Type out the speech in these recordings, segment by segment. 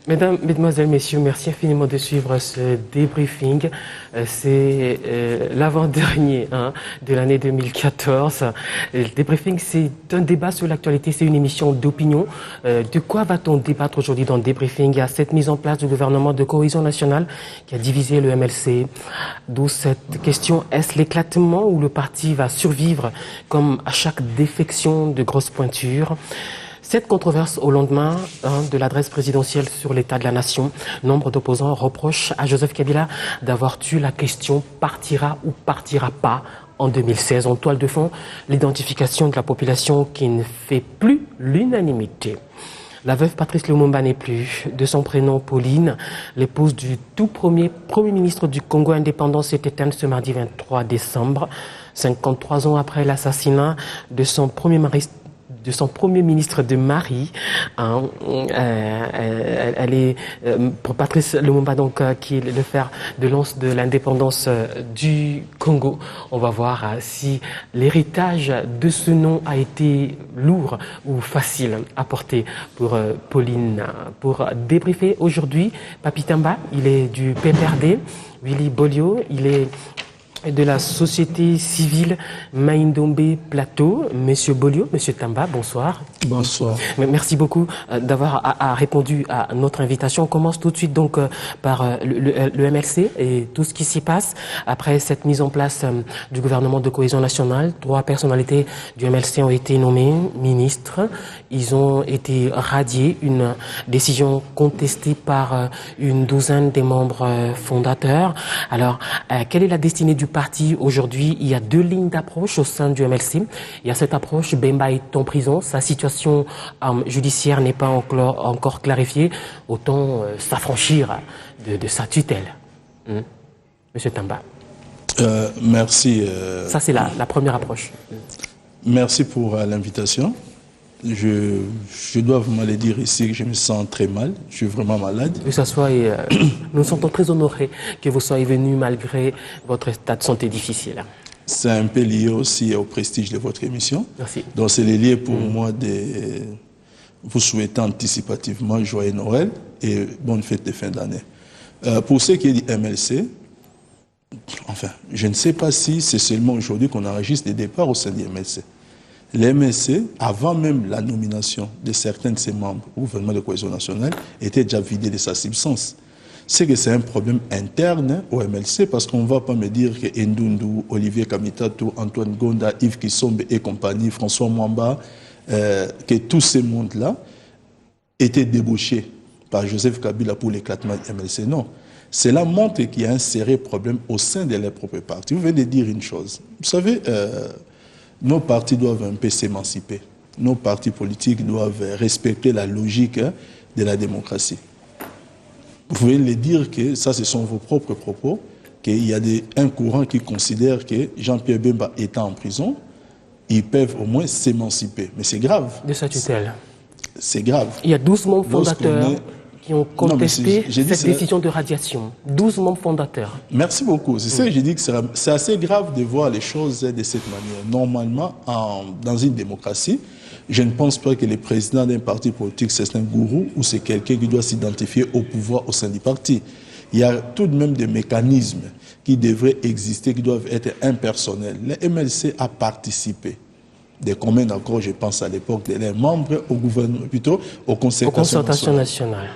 Mesdames, Mesdemoiselles, Messieurs, merci infiniment de suivre ce débriefing. C'est l'avant-dernier de l'année 2014. Le débriefing, c'est un débat sur l'actualité, c'est une émission d'opinion. De quoi va-t-on débattre aujourd'hui dans le débriefing? Il y a cette mise en place du gouvernement de cohésion nationale qui a divisé le MLC. D'où cette question, est-ce l'éclatement ou le parti va survivre comme à chaque défection de grosses pointures? Cette controverse au lendemain de l'adresse présidentielle sur l'état de la nation, nombre d'opposants reprochent à Joseph Kabila d'avoir tué la question « partira ou partira pas » en 2016. En toile de fond, l'identification de la population qui ne fait plus l'unanimité. La veuve Patrice Lumumba n'est plus. De son prénom Pauline, l'épouse du tout premier ministre du Congo indépendant s'est éteinte ce mardi 23 décembre, 53 ans après l'assassinat de son premier ministre de mari. Elle est pour Patrice Lumumba, donc, qui est le fer de lance de l'indépendance du Congo. On va voir si l'héritage de ce nom a été lourd ou facile à porter pour Pauline. Pour débriefer aujourd'hui, Papi Tamba, il est du PPRD. Willy Bolio, il est de la société civile Maïndombe Plateau. Monsieur Bolio, Monsieur Tamba, bonsoir. Bonsoir. Merci beaucoup d'avoir répondu à notre invitation. On commence tout de suite donc par le MLC et tout ce qui s'y passe après cette mise en place du gouvernement de cohésion nationale. 3 personnalités du MLC ont été nommées ministres. Ils ont été radiés. Une décision contestée par une douzaine des membres fondateurs. Alors, quelle est la destinée du parti aujourd'hui? Il y a 2 lignes d'approche au sein du MLC. Il y a cette approche, Bemba est en prison, sa situation judiciaire n'est pas encore clarifiée, autant s'affranchir de sa tutelle. Monsieur Tamba. Merci. Ça, c'est la première approche. Merci pour l'invitation. Je dois vraiment le dire ici que je me sens très mal. Je suis vraiment malade. Que ça soit, nous nous sentons très honorés que vous soyez venu malgré votre état de santé difficile. C'est un peu lié aussi au prestige de votre émission. Merci. Donc c'est lié pour moi de vous souhaiter anticipativement joyeux Noël et bonne fête de fin d'année. Pour ce qui est du MLC, enfin, je ne sais pas si c'est seulement aujourd'hui qu'on enregistre des départs au sein du MLC. Le MLC, avant même la nomination de certains de ses membres au gouvernement de cohésion nationale, était déjà vidé de sa substance. C'est que c'est un problème interne au MLC parce qu'on ne va pas me dire que Ndundu, Olivier Kamitato, Antoine Gonda, Yves Kissombe et compagnie, François Mwamba, que tous ces mondes-là étaient débauchés par Joseph Kabila pour l'éclatement du MLC. Non. Cela montre qu'il y a un sérieux problème au sein de leur propre parti. Vous venez de dire une chose. Vous savez, nos partis doivent un peu s'émanciper. Nos partis politiques doivent respecter la logique de la démocratie. Vous pouvez le dire que ça, ce sont vos propres propos, qu'il y a un courant qui considère que Jean-Pierre Bemba étant en prison, ils peuvent au moins s'émanciper. Mais c'est grave. De sa tutelle. C'est grave. Il y a 12 membres fondateurs qui ont contesté cette décision de radiation. 12 membres fondateurs. Merci beaucoup. C'est ça que j'ai dit que c'est assez grave de voir les choses de cette manière. Normalement, dans une démocratie, je ne pense pas que le président d'un parti politique, c'est un gourou ou c'est quelqu'un qui doit s'identifier au pouvoir au sein du parti. Il y a tout de même des mécanismes qui devraient exister, qui doivent être impersonnels. Le MLC a participé des communs d'accord, je pense à l'époque, de leurs membres au gouvernement, plutôt aux concertations nationales.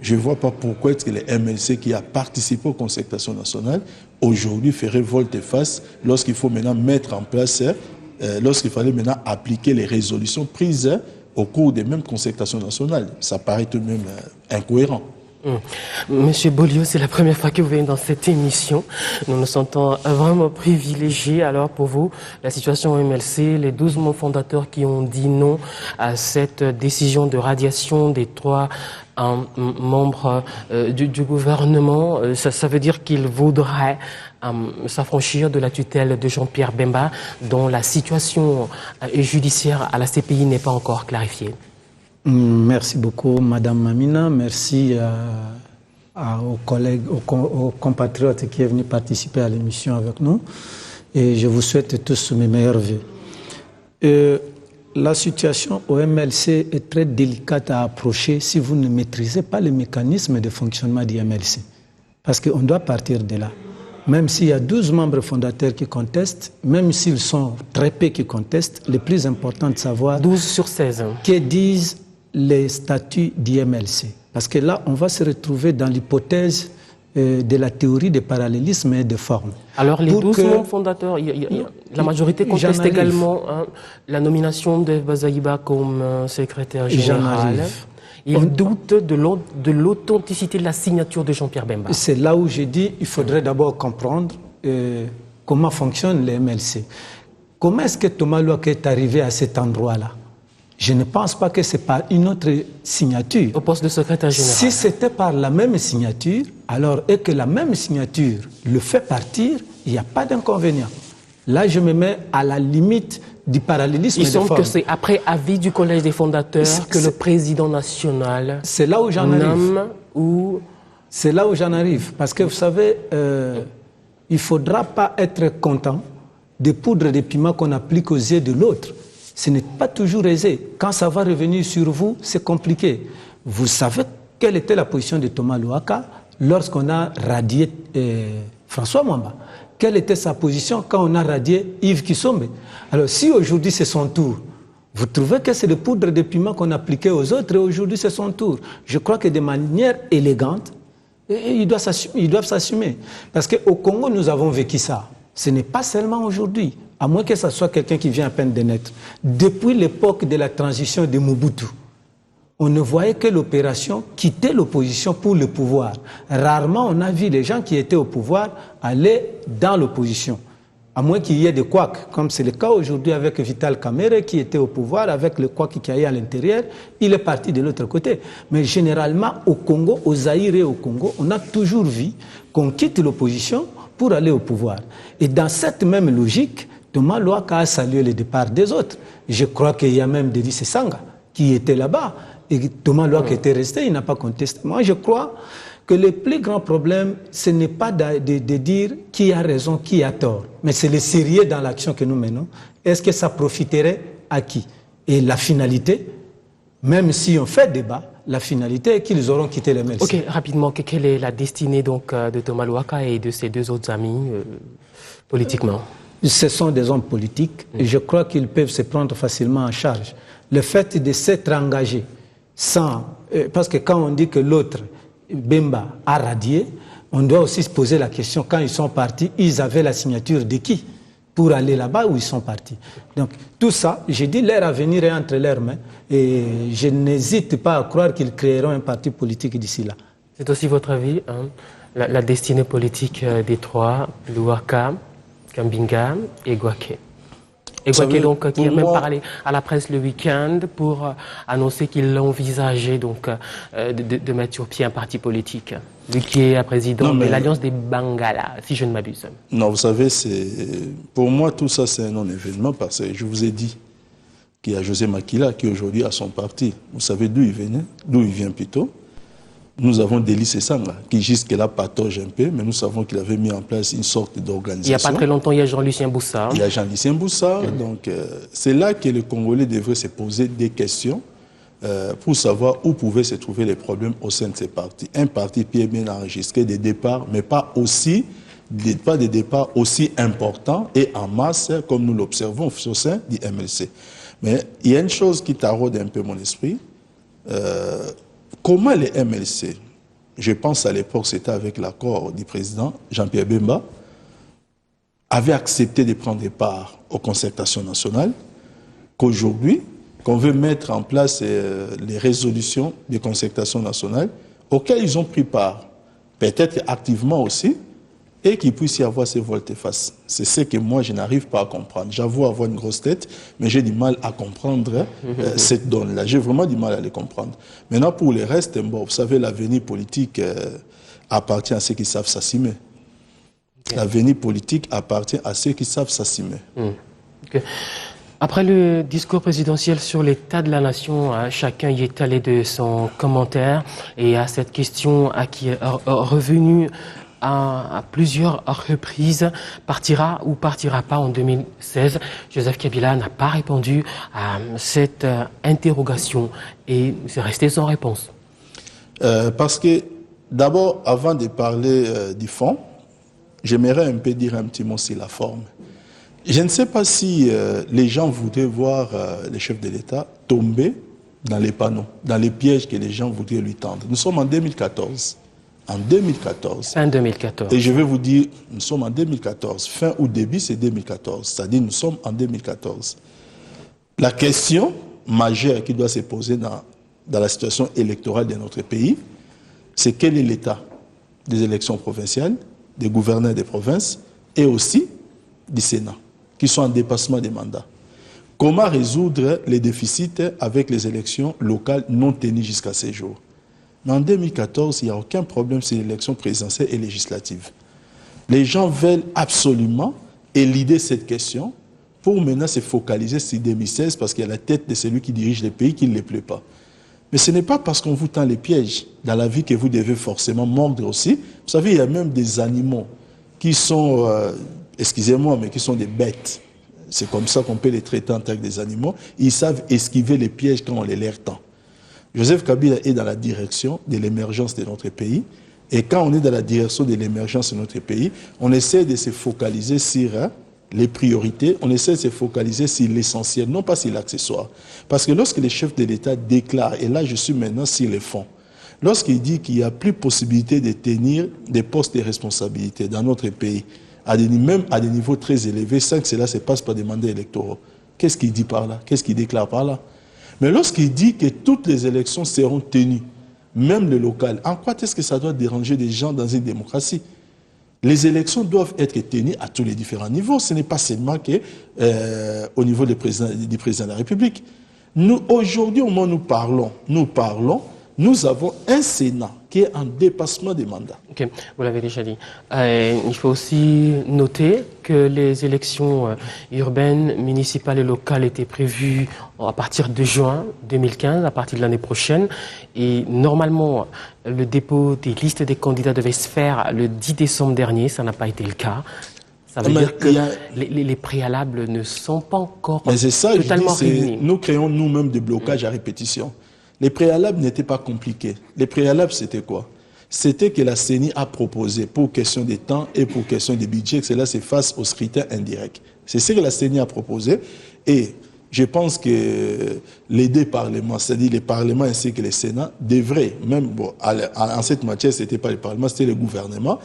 Je ne vois pas pourquoi est-ce que le MLC qui a participé aux concertations nationales, aujourd'hui ferait volte-face lorsqu'il faut maintenant mettre en place, lorsqu'il fallait maintenant appliquer les résolutions prises au cours des mêmes concertations nationales. Ça paraît tout de même incohérent. Monsieur Bolio, c'est la première fois que vous venez dans cette émission. Nous nous sentons vraiment privilégiés. Alors pour vous, la situation au MLC, les 12 membres fondateurs qui ont dit non à cette décision de radiation des 3 membres du gouvernement, ça veut dire qu'il voudrait s'affranchir de la tutelle de Jean-Pierre Bemba, dont la situation judiciaire à la CPI n'est pas encore clarifiée. Merci beaucoup, Madame Mamina. Merci aux collègues, aux compatriotes qui sont venus participer à l'émission avec nous. et je vous souhaite tous mes meilleurs vœux. La situation au MLC est très délicate à approcher si vous ne maîtrisez pas les mécanismes de fonctionnement du MLC. Parce qu'on doit partir de là. Même s'il y a 12 membres fondateurs qui contestent, même s'ils sont très peu qui contestent, le plus important de savoir... 12 sur 16. Que disent les statuts du MLC. Parce que là, on va se retrouver dans l'hypothèse de la théorie des parallélismes et des formes. Alors les 12 membres fondateurs, la majorité conteste également la nomination de Bazaïba comme secrétaire général. Ils doutent de l'authenticité de la signature de Jean-Pierre Bemba. C'est là où j'ai dit qu'il faudrait d'abord comprendre comment fonctionne le MLC. Comment est-ce que Thomas Louaka est arrivé à cet endroit-là? Je ne pense pas que c'est par une autre signature. Au poste de secrétaire général. Si c'était par la même signature, alors et que la même signature le fait partir, il n'y a pas d'inconvénient. Là, je me mets à la limite du parallélisme. Il semble que c'est après avis du collège des fondateurs que le président national. C'est là où j'en arrive. C'est là où j'en arrive. Parce que vous savez, il ne faudra pas être content des poudres de piment qu'on applique aux yeux de l'autre. Ce n'est pas toujours aisé. Quand ça va revenir sur vous, c'est compliqué. Vous savez quelle était la position de Thomas Louaka lorsqu'on a radié François Mwamba. Quelle était sa position quand on a radié Yves Kissombe? Alors si aujourd'hui c'est son tour, vous trouvez que c'est le poudre de piment qu'on appliquait aux autres et aujourd'hui c'est son tour? Je crois que de manière élégante, ils doivent s'assumer. Parce qu'au Congo, nous avons vécu ça. Ce n'est pas seulement aujourd'hui, à moins que ce soit quelqu'un qui vient à peine de naître. Depuis l'époque de la transition de Mobutu, on ne voyait que l'opération quitter l'opposition pour le pouvoir. Rarement on a vu les gens qui étaient au pouvoir aller dans l'opposition. À moins qu'il y ait des couacs, comme c'est le cas aujourd'hui avec Vital Kamerhe qui était au pouvoir, avec le couac qui a eu à l'intérieur, il est parti de l'autre côté. Mais généralement au Congo, au Zaïre et au Congo, on a toujours vu qu'on quitte l'opposition pour aller au pouvoir. Et dans cette même logique, Thomas Louaka a salué le départ des autres. Je crois qu'il y a même Denis Sanga qui était là-bas. Et Thomas Louaka était resté, il n'a pas contesté. Moi, je crois que le plus grand problème, ce n'est pas de dire qui a raison, qui a tort, mais c'est le sérieux dans l'action que nous menons. Est-ce que ça profiterait à qui? Et la finalité, même si on fait débat, la finalité est qu'ils auront quitté le MLC. Ok, rapidement, quelle est la destinée donc, de Thomas Louaka et de ses deux autres amis politiquement? Ce sont des hommes politiques et je crois qu'ils peuvent se prendre facilement en charge. Le fait de s'être engagé sans... parce que quand on dit que l'autre, Bemba, a radié, on doit aussi se poser la question, quand ils sont partis, ils avaient la signature de qui pour aller là-bas où ils sont partis. Donc tout ça, j'ai dit, leur avenir est entre leurs mains et je n'hésite pas à croire qu'ils créeront un parti politique d'ici là. C'est aussi votre avis, hein, la destinée politique des trois, Louaka, Kambinga et Gouaké. Et Gouaké, donc, qui a même parlé à la presse le week-end pour annoncer qu'il envisageait donc, de mettre sur pied un parti politique. Lui qui est président de l'Alliance des Bangala, si je ne m'abuse. Non, vous savez, pour moi, tout ça, c'est un non-événement parce que je vous ai dit qu'il y a José Makila qui aujourd'hui a son parti. Vous savez d'où il venait, d'où il vient plutôt. Nous avons Délice Sanga, qui jusque-là patauge un peu, mais nous savons qu'il avait mis en place une sorte d'organisation. Il n'y a pas très longtemps, il y a Jean-Lucien Boussa. Il y a Jean-Lucien Boussa. Donc, c'est là que les Congolais devraient se poser des questions pour savoir où pouvaient se trouver les problèmes au sein de ces partis. Un parti qui est bien enregistré des départs, mais pas des départs aussi importants et en masse, comme nous l'observons au sein du MLC. Mais il y a une chose qui taraude un peu mon esprit. Comment les MLC, je pense à l'époque c'était avec l'accord du président Jean-Pierre Bemba, avaient accepté de prendre part aux concertations nationales, qu'aujourd'hui, qu'on veut mettre en place les résolutions des concertations nationales auxquelles ils ont pris part, peut-être activement aussi, et qu'il puisse y avoir ces volte-face. C'est ce que moi, je n'arrive pas à comprendre. J'avoue avoir une grosse tête, mais j'ai du mal à comprendre cette donne-là. J'ai vraiment du mal à les comprendre. Maintenant, pour les restes, bon, vous savez, l'avenir politique appartient à ceux qui savent s'assumer. L'avenir politique appartient à ceux qui savent s'assumer. Okay. Après le discours présidentiel sur l'état de la nation, chacun y est allé de son commentaire et à cette question qui est revenue à plusieurs reprises, partira ou partira pas en 2016. Joseph Kabila n'a pas répondu à cette interrogation et c'est resté sans réponse. Parce que, d'abord, avant de parler du fond, j'aimerais un peu dire un petit mot sur la forme. Je ne sais pas si les gens voudraient voir le chef de l'État tomber dans les panneaux, dans les pièges que les gens voudraient lui tendre. Nous sommes en 2014. En 2014. Fin 2014. Et je vais vous dire, nous sommes en 2014. Fin ou début, c'est 2014. C'est-à-dire, nous sommes en 2014. La question majeure qui doit se poser dans la situation électorale de notre pays, c'est quel est l'état des élections provinciales, des gouverneurs des provinces et aussi du Sénat, qui sont en dépassement des mandats. Comment résoudre les déficits avec les élections locales non tenues jusqu'à ces jours? Mais en 2014, il n'y a aucun problème sur l'élection présidentielle et législative. Les gens veulent absolument éluder cette question pour maintenant se focaliser sur 2016 parce qu'il y a la tête de celui qui dirige le pays qui ne les plaît pas. Mais ce n'est pas parce qu'on vous tend les pièges dans la vie que vous devez forcément mordre aussi. Vous savez, il y a même des animaux qui sont, excusez-moi, mais qui sont des bêtes. C'est comme ça qu'on peut les traiter en tant que des animaux. Ils savent esquiver les pièges quand on les leur tend. Joseph Kabila est dans la direction de l'émergence de notre pays. Et quand on est dans la direction de l'émergence de notre pays, on essaie de se focaliser sur les priorités, on essaie de se focaliser sur l'essentiel, non pas sur l'accessoire. Parce que lorsque le chef de l'État déclare, et là je suis maintenant sur les fonds, lorsqu'il dit qu'il n'y a plus possibilité de tenir des postes de responsabilité dans notre pays, même à des niveaux très élevés, sans que cela se passe par des mandats électoraux, qu'est-ce qu'il dit par là? Qu'est-ce qu'il déclare par là? Mais lorsqu'il dit que toutes les élections seront tenues, même le local, en quoi est-ce que ça doit déranger des gens dans une démocratie? Les élections doivent être tenues à tous les différents niveaux. Ce n'est pas seulement au niveau du président de la République. Nous, aujourd'hui, au moment où nous avons un Sénat qui est en dépassement des mandats. Ok, vous l'avez déjà dit. Il faut aussi noter que les élections urbaines, municipales et locales étaient prévues à partir de juin 2015, à partir de l'année prochaine. Et normalement, le dépôt des listes des candidats devait se faire le 10 décembre dernier. Ça n'a pas été le cas. Ça veut dire que les préalables ne sont pas encore totalement réunis. Nous créons nous-mêmes des blocages à répétition. Les préalables n'étaient pas compliqués. Les préalables, c'était quoi? C'était que la CENI a proposé, pour question de temps et pour question de budget, que cela se fasse au scrutin indirect. C'est ce que la CENI a proposé. Et je pense que les deux parlements, c'est-à-dire les parlements ainsi que le Sénat, devraient, même en cette matière, ce n'était pas le Parlement, c'était le gouvernement.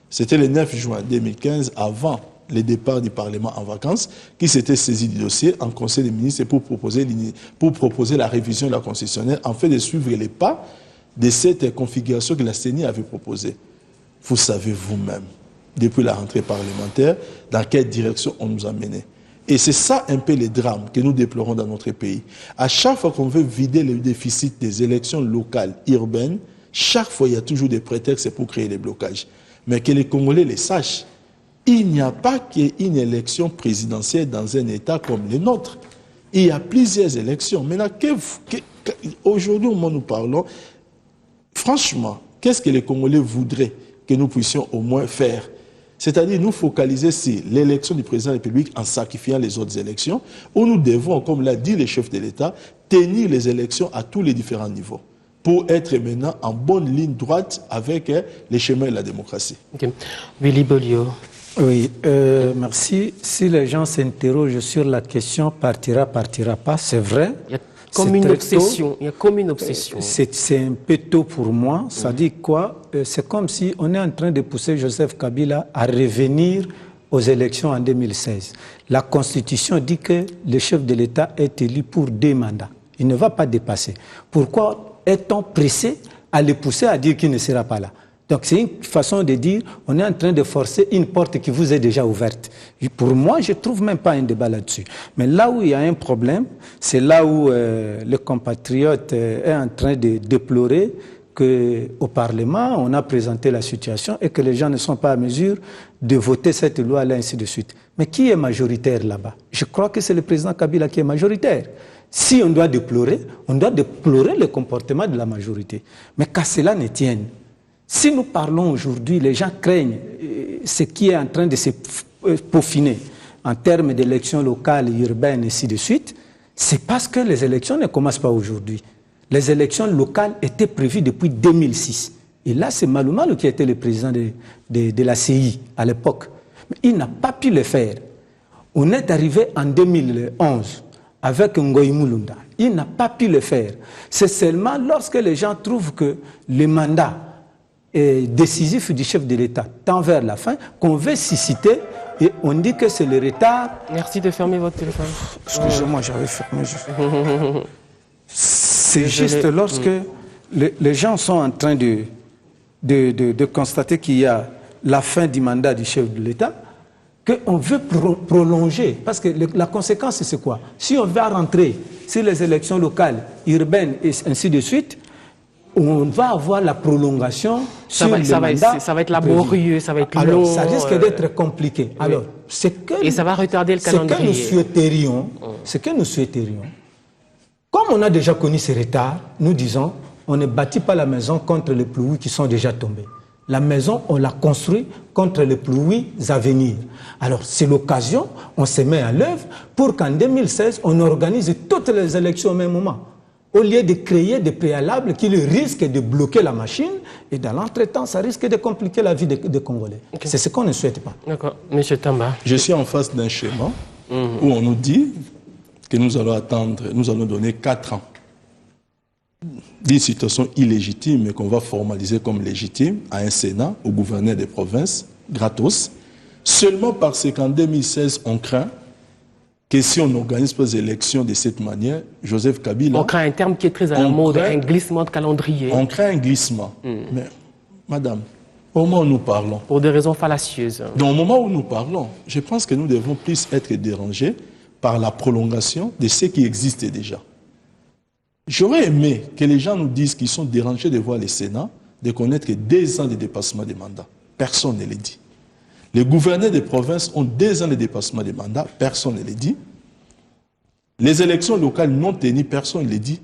C'était le 9 juin 2015, avant le départ du Parlement en vacances, qui s'était saisi du dossier en Conseil des ministres pour proposer la révision de la constitutionnelle, en fait de suivre les pas de cette configuration que la CENI avait proposée. Vous savez vous-même, depuis la rentrée parlementaire, dans quelle direction on nous a menés. Et c'est ça un peu le drame que nous déplorons dans notre pays. À chaque fois qu'on veut vider le déficit des élections locales, urbaines, chaque fois il y a toujours des prétextes pour créer des blocages. Mais que les Congolais les sachent, il n'y a pas qu'une élection présidentielle dans un État comme le nôtre. Il y a plusieurs élections. Maintenant, aujourd'hui, au moment où nous parlons, franchement, qu'est-ce que les Congolais voudraient que nous puissions au moins faire? C'est-à-dire nous focaliser sur l'élection du président de la République en sacrifiant les autres élections, où nous devons, comme l'a dit le chef de l'État, tenir les élections à tous les différents niveaux, pour être maintenant en bonne ligne droite avec les chemins de la démocratie. Okay. Willy Bolio. Oui, merci. Si les gens s'interrogent sur la question partira pas, c'est vrai. Il y a comme une obsession. Il y a comme une obsession. C'est un peu tôt pour moi. Ça dit quoi? C'est comme si on est en train de pousser Joseph Kabila à revenir aux élections en 2016. La Constitution dit que le chef de l'État est élu pour 2 mandats. Il ne va pas dépasser. Pourquoi est-on pressé à le pousser à dire qu'il ne sera pas là? Donc c'est une façon de dire, on est en train de forcer une porte qui vous est déjà ouverte. Pour moi, je ne trouve même pas un débat là-dessus. Mais là où il y a un problème, c'est là où le compatriote est en train de déplorer qu'au Parlement, on a présenté la situation et que les gens ne sont pas à mesure de voter cette loi-là, ainsi de suite. Mais qui est majoritaire là-bas? Je crois que c'est le président Kabila qui est majoritaire. Si on doit déplorer le comportement de la majorité. Mais qu'à cela ne tienne, Si nous parlons aujourd'hui, les gens craignent ce qui est en train de se peaufiner en termes d'élections locales, urbaines, et ainsi de suite, c'est parce que les élections ne commencent pas aujourd'hui. Les élections locales étaient prévues depuis 2006. Et là, c'est Malou Malou qui était le président de la CI à l'époque. Mais il n'a pas pu le faire. On est arrivé en 2011 avec Ngoï Mulunda. Il n'a pas pu le faire. C'est seulement lorsque les gens trouvent que le mandat décisif du chef de l'État tend vers la fin qu'on veut susciter et on dit que c'est le retard. Merci de fermer votre téléphone. Excusez-moi, j'avais fermé. C'est juste lorsque les gens sont en train de constater qu'il y a la fin du mandat du chef de l'État qu'on veut prolonger. Parce que la conséquence, c'est quoi? Si on va rentrer sur les élections locales, urbaines et ainsi de suite, on va avoir la prolongation sur le mandat. Ça va être laborieux, ça va être long. Alors, ça risque d'être compliqué. Oui. Alors, et ça va retarder le calendrier. Ce que nous souhaiterions, comme on a déjà connu ces retards, nous disons, on ne bâtit pas la maison contre les pluies qui sont déjà tombées. La maison, on la construit contre les pluies à venir. Alors, c'est l'occasion, on se met à l'œuvre pour qu'en 2016, on organise toutes les élections au même moment. Au lieu de créer des préalables qui risquent de bloquer la machine, et dans l'entretemps, ça risque de compliquer la vie des Congolais. Okay. C'est ce qu'on ne souhaite pas. D'accord. Monsieur Tamba. Je suis en face d'un schéma où on nous dit que nous allons attendre, nous allons donner 4 ans d'une situation illégitime, mais qu'on va formaliser comme légitime à un Sénat, au gouverneur des provinces, gratos, seulement parce qu'en 2016, on craint que si on n'organise pas les élections de cette manière, Joseph Kabila... On craint un terme qui est très à la mode, un glissement de calendrier. On craint un glissement. Mais, madame, au moment où nous parlons... Pour des raisons fallacieuses. Dans le moment où nous parlons, je pense que nous devons plus être dérangés par la prolongation de ce qui existe déjà. J'aurais aimé que les gens nous disent qu'ils sont dérangés de voir le Sénat, de connaître que 2 ans de dépassement des mandats. Personne ne le dit. Les gouverneurs des provinces ont 2 ans de dépassement des mandats, personne ne le dit. Les élections locales non tenues, personne ne le dit.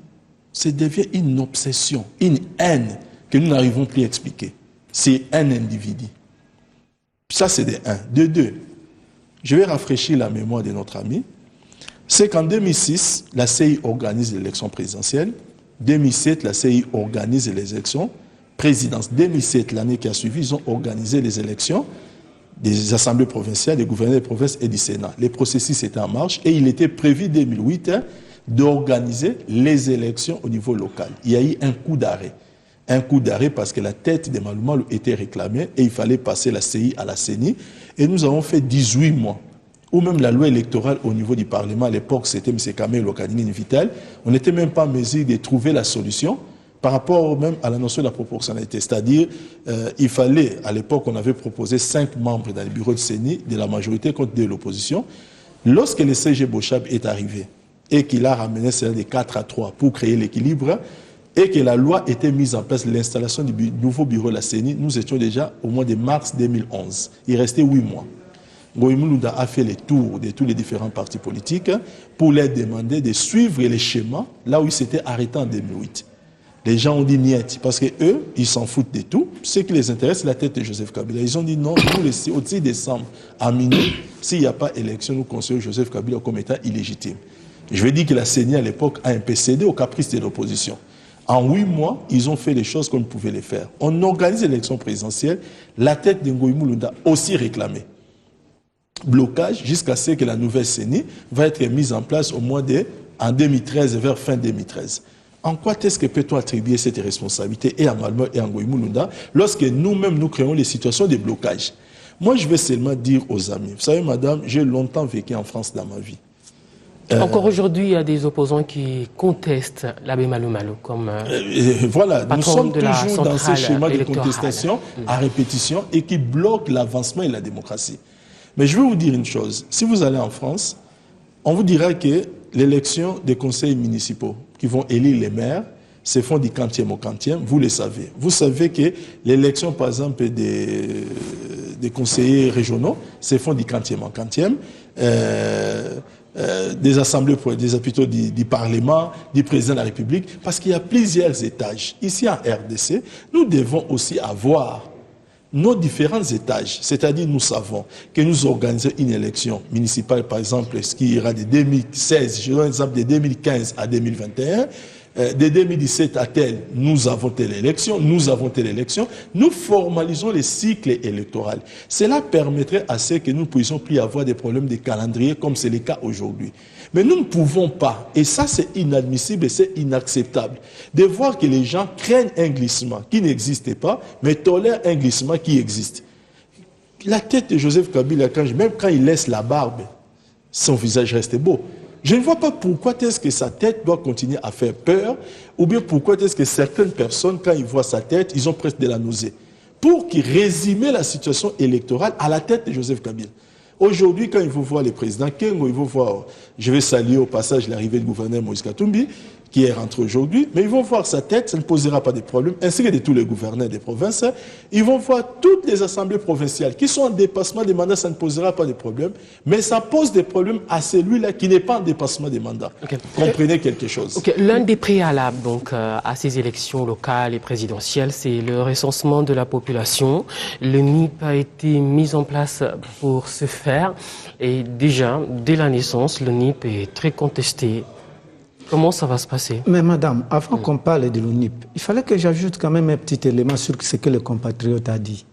Ça devient une obsession, une haine que nous n'arrivons plus à expliquer. C'est un individu. Ça, c'est de 1. De 2, je vais rafraîchir la mémoire de notre ami. C'est qu'en 2006, la CI organise l'élection présidentielle. 2007, la CI organise les élections présidentielles. 2007, l'année qui a suivi, ils ont organisé les élections des assemblées provinciales, des gouverneurs des provinces et du Sénat. Les processus étaient en marche et il était prévu 2008 d'organiser les élections au niveau local. Il y a eu un coup d'arrêt. Un coup d'arrêt parce que la tête de Malou Malou était réclamée et il fallait passer la CI à la CENI. Et nous avons fait 18 mois. Ou même la loi électorale au niveau du Parlement, à l'époque, c'était M. Kamel Lokanini Vital, on n'était même pas en mesure de trouver la solution par rapport même à la notion de la proportionnalité. C'est-à-dire, il fallait, à l'époque, on avait proposé 5 membres dans le bureau de CENI, de la majorité contre de l'opposition. Lorsque le CG Bochab est arrivé et qu'il a ramené cela de 4-3 pour créer l'équilibre et que la loi était mise en place, l'installation du nouveau bureau de la CENI, nous étions déjà au mois de mars 2011. Il restait 8 mois. Ngoï Mulunda a fait le tour de tous les différents partis politiques pour leur demander de suivre les schémas là où ils s'étaient arrêtés en 2008. Les gens ont dit niet, parce qu'eux, ils s'en foutent de tout. Ce qui les intéresse, c'est la tête de Joseph Kabila. Ils ont dit non, nous, au 6 décembre, à minuit, s'il n'y a pas élection, nous considérons Joseph Kabila comme étant illégitime. Je veux dire que la CENI, à l'époque, a un peu cédé aux caprices de l'opposition. En 8 mois, ils ont fait les choses comme ils pouvaient les faire. On organise l'élection présidentielle, la tête de Ngoï Mulunda aussi réclamée. Blocage jusqu'à ce que la nouvelle CENI va être mise en place en 2013, vers fin 2013. En quoi est-ce que peut-on attribuer cette responsabilité et à Malmo et à Ngoï Mulunda lorsque nous-mêmes nous créons les situations de blocage? Moi, je vais seulement dire aux amis, vous savez, madame, j'ai longtemps vécu en France dans ma vie. Encore aujourd'hui, il y a des opposants qui contestent l'abbé Malou Malou comme voilà, nous sommes toujours dans ce schéma de électorale. contestation à répétition et qui bloque l'avancement et la démocratie. Mais je vais vous dire une chose, si vous allez en France, on vous dira que l'élection des conseils municipaux qui vont élire les maires se font du 40e au 40e, vous le savez. Vous savez que l'élection, par exemple, des conseillers régionaux se font du 40e au 40e. des assemblées, plutôt du Parlement, du président de la République, parce qu'il y a plusieurs étages. Ici en RDC, nous devons aussi avoir nos différents étages, c'est-à-dire nous savons que nous organisons une élection municipale, par exemple, ce qui ira de 2016, je donne un exemple de 2015 à 2021, de 2017 à tel, nous avons telle élection, nous formalisons les cycles électoraux. Cela permettrait à ce que nous ne puissions plus avoir des problèmes de calendrier comme c'est le cas aujourd'hui. Mais nous ne pouvons pas, et ça c'est inadmissible et c'est inacceptable, de voir que les gens craignent un glissement qui n'existe pas, mais tolèrent un glissement qui existe. La tête de Joseph Kabila, même quand il laisse la barbe, son visage reste beau. Je ne vois pas pourquoi est-ce que sa tête doit continuer à faire peur, ou bien pourquoi est-ce que certaines personnes, quand ils voient sa tête, ils ont presque de la nausée. Pour qu'il résume la situation électorale à la tête de Joseph Kabila. Aujourd'hui, quand il faut voir le président Kengo, il faut voir, je vais saluer au passage l'arrivée du gouverneur Moïse Katumbi, qui est rentré aujourd'hui, mais ils vont voir sa tête, ça ne posera pas de problème, ainsi que de tous les gouverneurs des provinces. Ils vont voir toutes les assemblées provinciales qui sont en dépassement des mandats, ça ne posera pas de problème, mais ça pose des problèmes à celui-là qui n'est pas en dépassement des mandats. Okay. Comprenez quelque chose. Okay. L'un des préalables donc, à ces élections locales et présidentielles, c'est le recensement de la population. Le NIP a été mis en place pour ce faire, et déjà, dès la naissance, le NIP est très contesté. Comment ça va se passer? Mais madame, avant qu'on parle de l'UNIP, il fallait que j'ajoute quand même un petit élément sur ce que le compatriote a dit.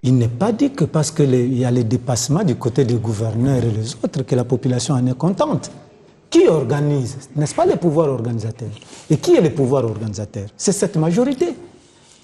Il n'est pas dit que parce qu'il y a les dépassements du côté des gouverneurs et les autres que la population en est contente. Qui organise? N'est-ce pas le pouvoir organisateur? Et qui est le pouvoir organisateur? C'est cette majorité.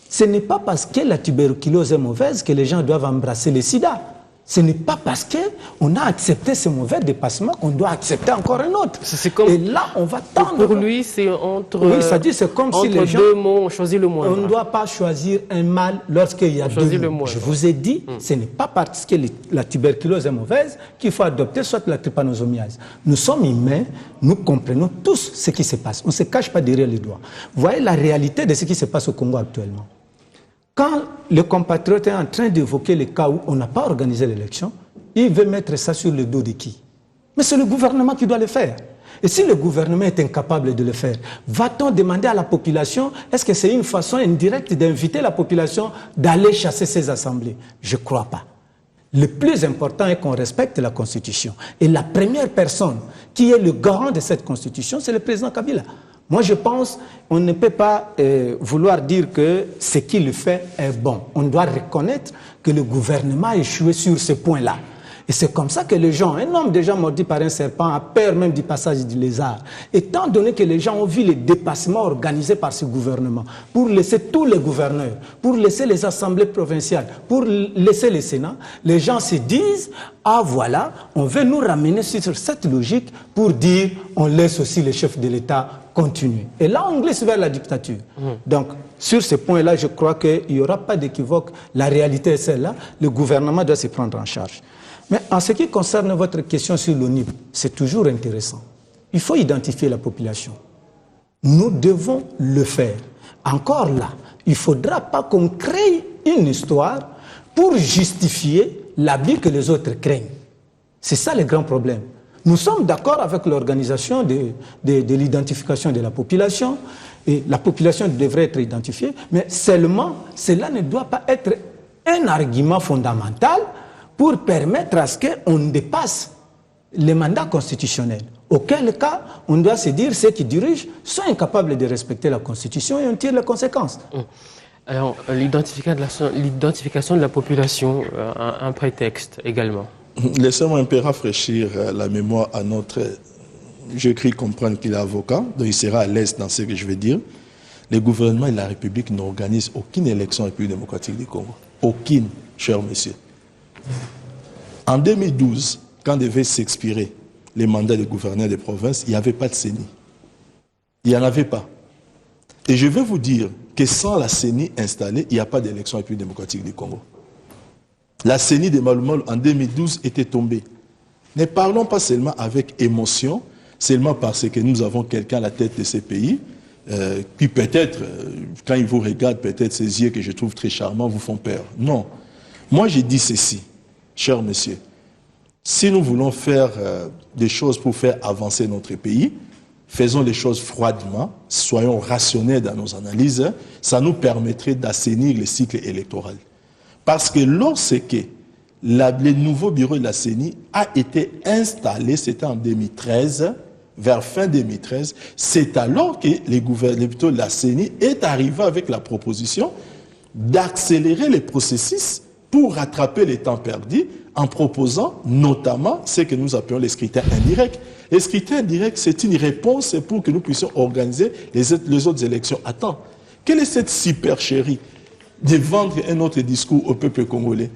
Ce n'est pas parce que la tuberculose est mauvaise que les gens doivent embrasser le sida. Ce n'est pas parce qu'on a accepté ce mauvais dépassement qu'on doit accepter encore un autre. Comme, et là, on va tendre. Pour lui, c'est entre, oui, ça dit, c'est comme si les gens, deux mots, on choisit le moindre. On ne doit pas choisir un mal lorsqu'il y a deux mots. Je vous ai dit, ce n'est pas parce que la tuberculose est mauvaise qu'il faut adopter soit la trypanosomiase. Nous sommes humains, nous comprenons tous ce qui se passe. On ne se cache pas derrière les doigts. Vous voyez la réalité de ce qui se passe au Congo actuellement. Quand le compatriote est en train d'évoquer les cas où on n'a pas organisé l'élection, il veut mettre ça sur le dos de qui? Mais c'est le gouvernement qui doit le faire. Et si le gouvernement est incapable de le faire, va-t-on demander à la population, est-ce que c'est une façon indirecte d'inviter la population d'aller chasser ces assemblées? Je ne crois pas. Le plus important est qu'on respecte la Constitution. Et la première personne qui est le garant de cette Constitution, c'est le président Kabila. Moi, je pense qu'on ne peut pas vouloir dire que ce qu'il fait est bon. On doit reconnaître que le gouvernement a échoué sur ce point-là. Et c'est comme ça que les gens, un homme déjà mordu par un serpent a peur même du passage du lézard. Étant donné que les gens ont vu les dépassements organisés par ce gouvernement, pour laisser tous les gouverneurs, pour laisser les assemblées provinciales, pour laisser le Sénat, les gens se disent, ah voilà, on veut nous ramener sur cette logique pour dire, on laisse aussi les chefs de l'État continuer. Et là, on glisse vers la dictature. Donc, sur ce point-là, je crois qu'il n'y aura pas d'équivoque. La réalité est celle-là. Le gouvernement doit se prendre en charge. Mais en ce qui concerne votre question sur l'ONU, c'est toujours intéressant. Il faut identifier la population. Nous devons le faire. Encore là, il ne faudra pas qu'on crée une histoire pour justifier l'abus que les autres craignent. C'est ça le grand problème. Nous sommes d'accord avec l'organisation de l'identification de la population, et la population devrait être identifiée, mais seulement cela ne doit pas être un argument fondamental pour permettre à ce qu'on dépasse les mandats constitutionnels. Auquel cas, on doit se dire ceux qui dirigent sont incapables de respecter la Constitution et on tire les conséquences. Alors, l'identification de la population, un prétexte également. Laissez-moi un peu rafraîchir la mémoire à notre... Je crie comprendre qu'il est avocat, donc il sera à l'aise dans ce que je vais dire. Le gouvernement et la République n'organisent aucune élection en République démocratique du Congo. Aucune, cher monsieur. En 2012, quand devaient s'expirer les mandats des gouverneurs des provinces, il n'y avait pas de CENI. Il n'y en avait pas. Et je vais vous dire que sans la CENI installée, il n'y a pas d'élection en République démocratique du Congo. La CENI de Malumalo en 2012 était tombée. Ne parlons pas seulement avec émotion, seulement parce que nous avons quelqu'un à la tête de ces pays, qui peut-être, quand il vous regarde, peut-être ses yeux que je trouve très charmants vous font peur. Non. Moi, j'ai dit ceci, cher monsieur. Si nous voulons faire des choses pour faire avancer notre pays, faisons les choses froidement, soyons rationnels dans nos analyses, ça nous permettrait d'assainir le cycle électoral. Parce que lorsque le nouveau bureau de la CENI a été installé, c'était en 2013, vers fin 2013, c'est alors que la CENI est arrivé avec la proposition d'accélérer les processus pour rattraper les temps perdus en proposant notamment ce que nous appelons les scrutins indirects. Les scrutins indirects, c'est une réponse pour que nous puissions organiser les autres élections à temps. Quelle est cette supercherie de vendre un autre discours au peuple congolais?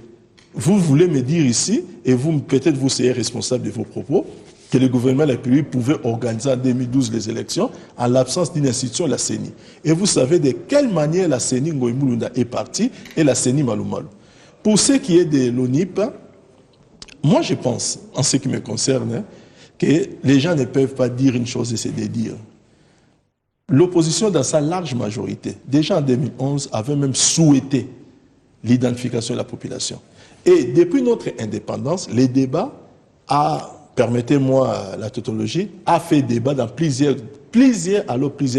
Vous voulez me dire ici, et vous peut-être vous serez responsable de vos propos, que le gouvernement de la République pouvait organiser en 2012 les élections en l'absence d'une institution, la CENI. Et vous savez de quelle manière la CENI Ngoïmoulunda est partie et la CENI Malumalu. Pour ce qui est de l'ONIP, moi je pense, en ce qui me concerne, que les gens ne peuvent pas dire une chose et c'est de dire. L'opposition, dans sa large majorité, déjà en 2011, avait même souhaité l'identification de la population. Et depuis notre indépendance, les débats, permettez-moi la tautologie, a fait débat dans plusieurs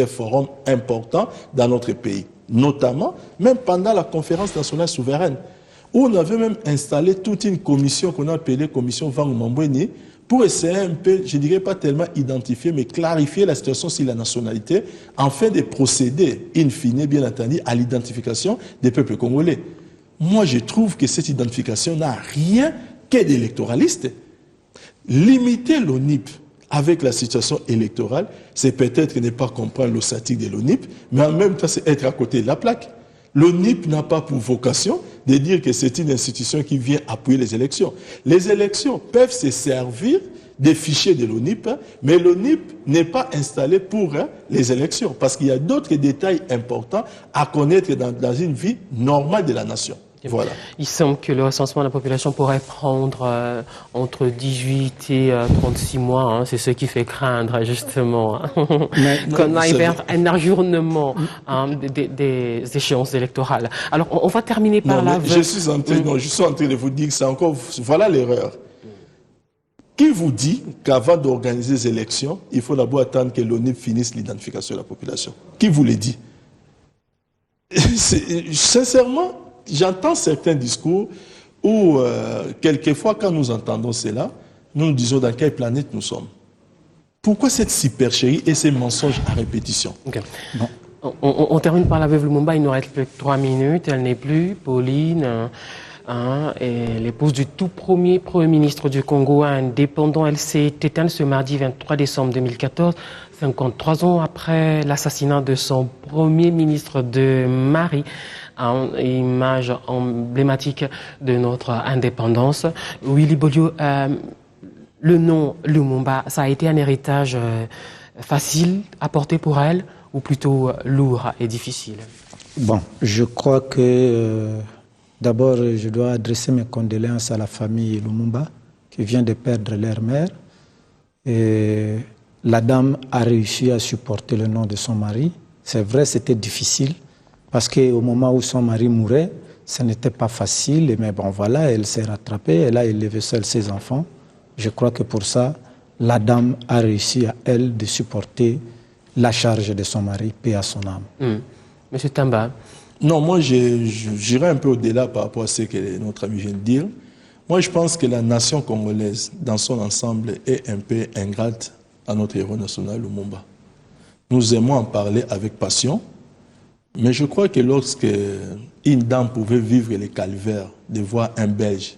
forums importants dans notre pays. Notamment, même pendant la conférence nationale souveraine, où on avait même installé toute une commission qu'on a appelée commission Van Mambweni, pour essayer un peu, je ne dirais pas tellement identifier, mais clarifier la situation sur la nationalité, afin de procéder, in fine, bien entendu, à l'identification des peuples congolais. Moi, je trouve que cette identification n'a rien que d'électoraliste. Limiter l'ONIP avec la situation électorale, c'est peut-être ne pas comprendre l'ossatique de l'ONIP, mais en même temps, c'est être à côté de la plaque. L'ONIP n'a pas pour vocation de dire que c'est une institution qui vient appuyer les élections. Les élections peuvent se servir des fichiers de l'ONIP, mais l'ONIP n'est pas installé pour les élections, parce qu'il y a d'autres détails importants à connaître dans une vie normale de la nation. Voilà. Il semble que le recensement de la population pourrait prendre entre 18 et 36 mois. Hein. C'est ce qui fait craindre, justement, qu'on aille vers un ajournement des échéances électorales. Alors, on va terminer par là. Je suis en train de vous dire que c'est encore... Voilà l'erreur. Qui vous dit qu'avant d'organiser les élections, il faut d'abord attendre que l'ONU finisse l'identification de la population? Qui vous le dit? Sincèrement, j'entends certains discours où, quelquefois, quand nous entendons cela, nous nous disons dans quelle planète nous sommes. Pourquoi cette supercherie et ces mensonges à répétition? Okay. Bon. On termine par la veuve Lumumba, il nous reste plus que 3 minutes, elle n'est plus, Pauline, et l'épouse du tout premier ministre du Congo indépendant. Elle s'est éteinte ce mardi 23 décembre 2014, 53 ans après l'assassinat de son premier ministre de Mali. Image emblématique de notre indépendance. Willy Bodio, le nom Lumumba, ça a été un héritage facile à porter pour elle ou plutôt lourd et difficile? Bon, je crois que d'abord je dois adresser mes condoléances à la famille Lumumba qui vient de perdre leur mère. Et la dame a réussi à supporter le nom de son mari. C'est vrai, c'était difficile. Parce qu'au moment où son mari mourait, ce n'était pas facile, mais bon voilà, elle s'est rattrapée, elle a élevé seule ses enfants. Je crois que pour ça, la dame a réussi à elle de supporter la charge de son mari, paix à son âme. Monsieur Tamba. Non, moi j'irai un peu au-delà par rapport à ce que notre ami vient de dire. Moi je pense que la nation congolaise, dans son ensemble, est un peu ingrate à notre héros national, Lumumba. Nous aimons en parler avec passion. Mais je crois que lorsque une dame pouvait vivre les calvaires de voir un Belge,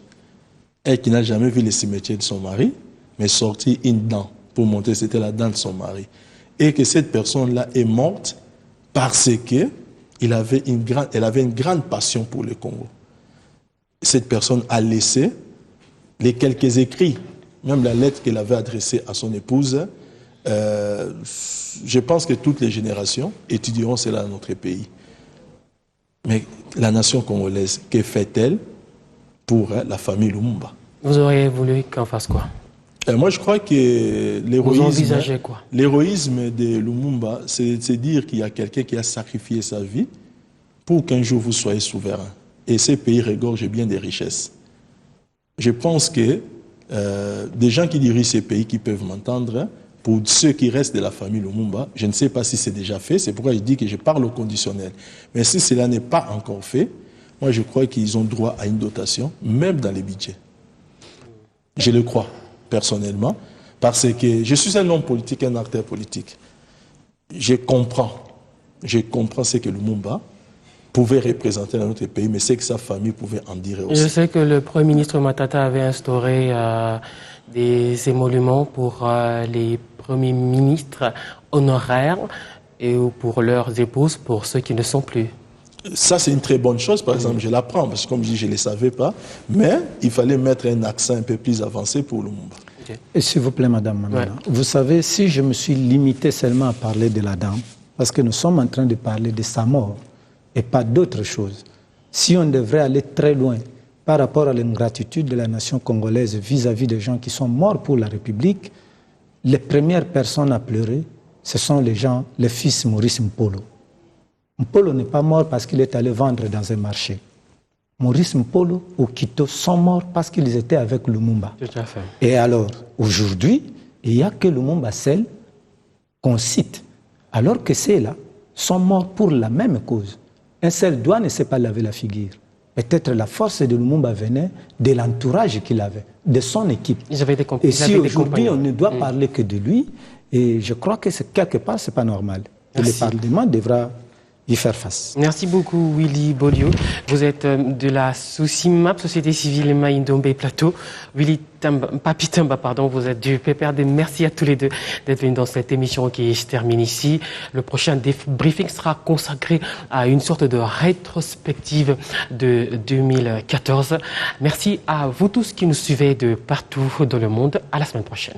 elle qui n'a jamais vu les cimetières de son mari, mais sortir une dent pour montrer que c'était la dent de son mari, et que cette personne-là est morte parce qu'elle avait une grande passion pour le Congo. Cette personne a laissé les quelques écrits, même la lettre qu'elle avait adressée à son épouse. Je pense que toutes les générations étudieront cela dans notre pays. Mais la nation congolaise, que fait-elle pour la famille Lumumba? Vous auriez voulu qu'on fasse quoi? Moi, je crois que l'héroïsme de Lumumba, c'est dire qu'il y a quelqu'un qui a sacrifié sa vie pour qu'un jour vous soyez souverain. Et ces pays regorgent bien des richesses. Je pense que des gens qui dirigent ces pays qui peuvent m'entendre, hein, pour ceux qui restent de la famille Lumumba, je ne sais pas si c'est déjà fait, c'est pourquoi je dis que je parle au conditionnel. Mais si cela n'est pas encore fait, moi je crois qu'ils ont droit à une dotation, même dans les budgets. Je le crois, personnellement, parce que je suis un homme politique, un acteur politique. Je comprends ce que Lumumba pouvait représenter dans notre pays, mais c'est que sa famille pouvait en dire aussi. Je sais que le Premier ministre Matata avait instauré des émoluments pour les premiers ministres honoraires et pour leurs épouses, pour ceux qui ne sont plus. Ça, c'est une très bonne chose, par exemple, je l'apprends, parce que comme je dis, je ne le savais pas, mais il fallait mettre un accent un peu plus avancé pour Lumumba. Okay. Et s'il vous plaît, Madame Mandela, vous savez, si je me suis limité seulement à parler de la dame, parce que nous sommes en train de parler de sa mort, et pas d'autre chose. Si on devrait aller très loin par rapport à l'ingratitude de la nation congolaise vis-à-vis des gens qui sont morts pour la République, les premières personnes à pleurer, ce sont les fils Maurice Mpolo. Mpolo n'est pas mort parce qu'il est allé vendre dans un marché. Maurice Mpolo ou Quito sont morts parce qu'ils étaient avec Lumumba. Tout à fait. Et alors, aujourd'hui, il n'y a que Lumumba seul qu'on cite, alors que ceux-là sont morts pour la même cause. Un seul doigt ne sait pas laver la figure. Peut-être la force de Lumumba venait de l'entourage qu'il avait, de son équipe. Et si aujourd'hui on ne doit parler que de lui, et je crois que quelque part, ce n'est pas normal. Et le Parlement devra y faire face. Merci beaucoup, Willy Bolio. Vous êtes de la SOCIMAP, Société Civile Maïndombe Plateau. Papi Tamba, vous êtes du PPRD. Merci à tous les deux d'être venus dans cette émission qui se termine ici. Le prochain briefing sera consacré à une sorte de rétrospective de 2014. Merci à vous tous qui nous suivez de partout dans le monde. À la semaine prochaine.